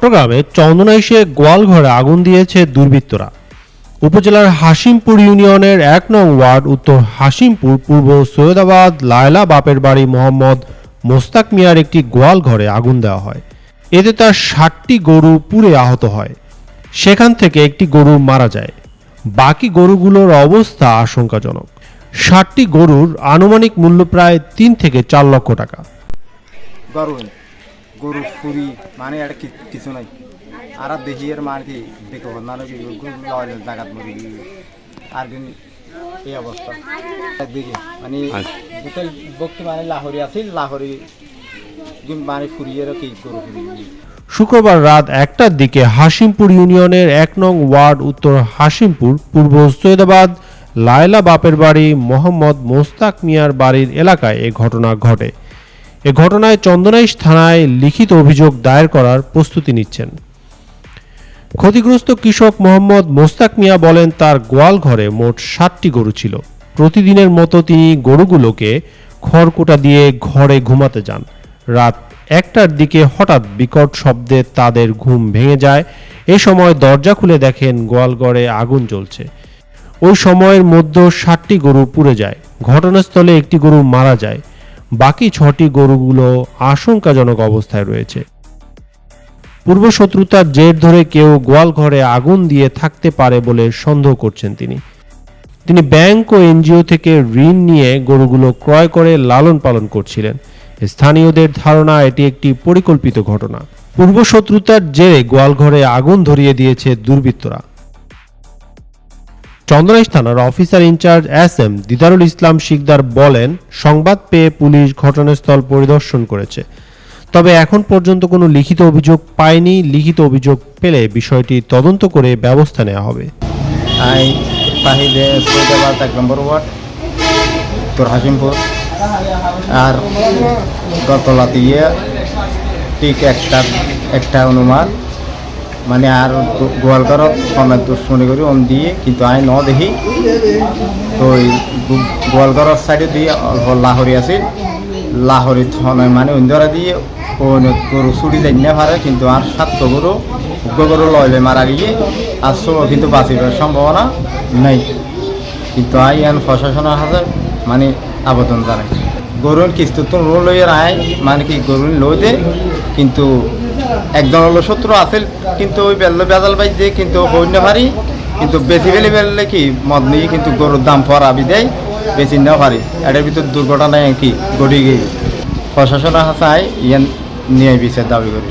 চট্টগ্রামে চন্দনাইশে গোয়ালঘরে আগুন দিয়েছে দুর্বৃত্তরা। উপজেলার হাশিমপুর ইউনিয়নের ১ নং ওয়ার্ড উত্তর হাশিমপুর পূর্ব সৈয়দাবাদ লায়লা বাপের বাড়ি মোহাম্মদ মোস্তাক মিয়ার একটি গোয়ালঘরে আগুন দেওয়া হয়। এতে তার ৬০টি গরু পুড়ে আহত হয়। সেখান থেকে একটি গরু মারা যায়। বাকি গরুগুলোর অবস্থা আশঙ্কাজনক। ৬০টি গরুর আনুমানিক মূল্য প্রায় ৩ থেকে ৪ লক্ষ টাকা। গরু ফুরি মানে এটা কিছু নাই আর দেখি এর মানে কি দেখো মানে কি জায়গাত মরি আর দিন এই অবস্থা দেখি মানে দুটাই বক্তি মানে লাহোরি আছে লাহোরি মানে ফুরিয়ে কি গরু ফুরি। শুক্রবার রাত ১টার দিকে হাশিমপুর ইউনিয়নের ১ নং ওয়ার্ড উত্তর হাশিমপুর পূর্ব সৈয়দাবাদ লায়লা বাপের বাড়ি মোহাম্মদ মোস্তাক মিয়ার বাড়ির এলাকায় এ ঘটনা ঘটে। এ ঘটনায় চন্দনাইশ থানায় লিখিত অভিযোগ দায়ের করার প্রস্তুতি নিচ্ছেন। ক্ষতিগ্রস্ত কৃষক মোহাম্মদ মোস্তাক মিয়া বলেন, তার গোয়ালঘরে মোট ৬০টি গরু ছিল। প্রতিদিনের মতো তিনি গরুগুলোকে খড়কুটা দিয়ে ঘরে ঘুমাতে যান। রাত ১টার দিকে হঠাৎ বিকট শব্দে তাদের ঘুম ভেঙে যায়। এ সময় দরজা খুলে দেখেন গোয়ালঘরে আগুন জ্বলছে। ওই সময়ের মধ্যে ৬০টি গরু পুড়ে যায়। ঘটনাস্থলে একটি গরু মারা যায়। বাকি ৬টি গরুগুলো আশঙ্কাজনক অবস্থায় রয়েছে। পূর্বশত্রুতার জের ধরে কেউ গোয়ালঘরে আগুন দিয়ে থাকতে পারে বলে সন্দেহ করছেন তিনি ব্যাংক ও এনজিও থেকে ঋণ নিয়ে গরুগুলো ক্রয় করে লালন পালন করছিলেন। স্থানীয়দের ধারণা এটি একটি পরিকল্পিত ঘটনা। পূর্বশত্রুতার জেরে গোয়ালঘরে আগুন ধরিয়ে দিয়েছে দুর্বৃত্তরা। চন্দনাইশ থানার অফিসার ইনচার্জ এসএম দিদারুল ইসলাম শিকদার বলেন, সংবাদ পেয়ে পুলিশ ঘটনাস্থল পরিদর্শন করেছে, তবে এখন পর্যন্ত কোনো লিখিত অভিযোগ পায়নি। লিখিত অভিযোগ পেলে বিষয়টি তদন্ত করে ব্যবস্থা নেওয়া হবে। সৈয়দাবাদ ১ নম্বর ওয়ার্ড উত্তর হাশিমপুর আর গতলা দিয়ে ঠিক একটা অনুমান মানে আর গোয়ালঘরত সমেত দুশ্মনী করি অন দিয়ে কিন্তু আই ন দেখি তো গোয়ালঘরের সাইডে দিয়ে অল্প লাহরি আছে লাহরি মানে অন্ধরা দিয়ে গরু চুরি যাই না পারে কিন্তু আর ৭টা গরু লইলে মারা গিয়ে আর কিন্তু বাঁচিবার সম্ভাবনা নেই। কিন্তু আই এন প্রশাসনের হাতে মানে আবেদন জানাই গরুর কিস্তি তো লইয়ের আয় মানে কি গরু লই দে কিন্তু একজন হলো শত্রু আছে কিন্তু ওই বেজাল বাই দিয়ে কিন্তু হইন না পারি কিন্তু বেশি বেলে কি মদ নিয়ে কিন্তু গরুর দাম ফরাবি দেয় বেশি না পারি এটার ভিতর দুর্ঘটনায় কি গড়ি গিয়ে প্রশাসনের হাতে ইয়ান নিয়ে বিচার দাবি করি।